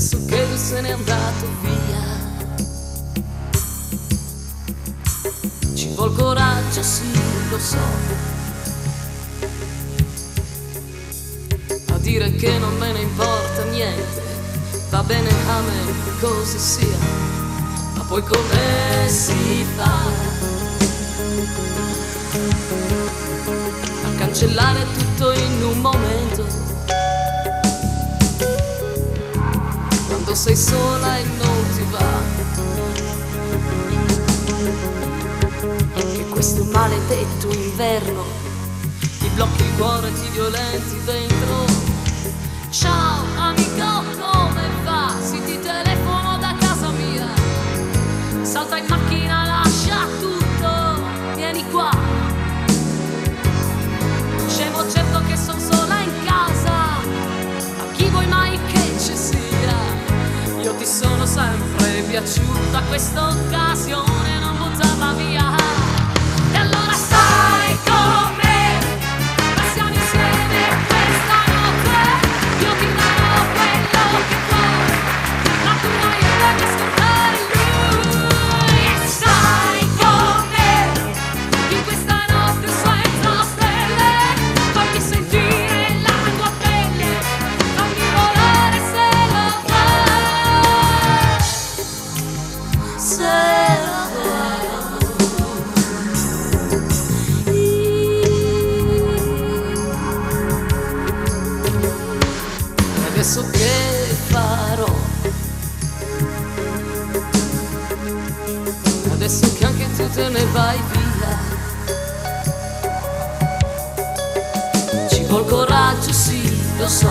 adesso che lui se n'è andato via. Ci vuol coraggio, sì, lo so, a dire che non me ne importa niente, va bene a me, così sia, ma poi come si fa a cancellare tutto in un momento, quando sei sola e non ti va? Che questo maledetto inverno ti blocchi il cuore e ti violenti dentro. Ciao amico, come va? Sì, ti telefono da casa mia, salta in macchina, lascia tutto, vieni qua. Scemo, certo che son sola in casa, a chi vuoi mai che ci sia? Io ti sono sempre piaciuta, questa occasione non buttarla via. E allora stai con me, passiamo insieme questa notte, io ti darò quello che vuoi, ma tu non hai che ascoltare lui. E stai con me, in questa notte senza stelle, fammi sentire la tua pelle, fammi volare se lo vuoi, se lo vuoi. E adesso che farò? Adesso che anche tu te ne vai via, ci vuol coraggio, sì, lo so,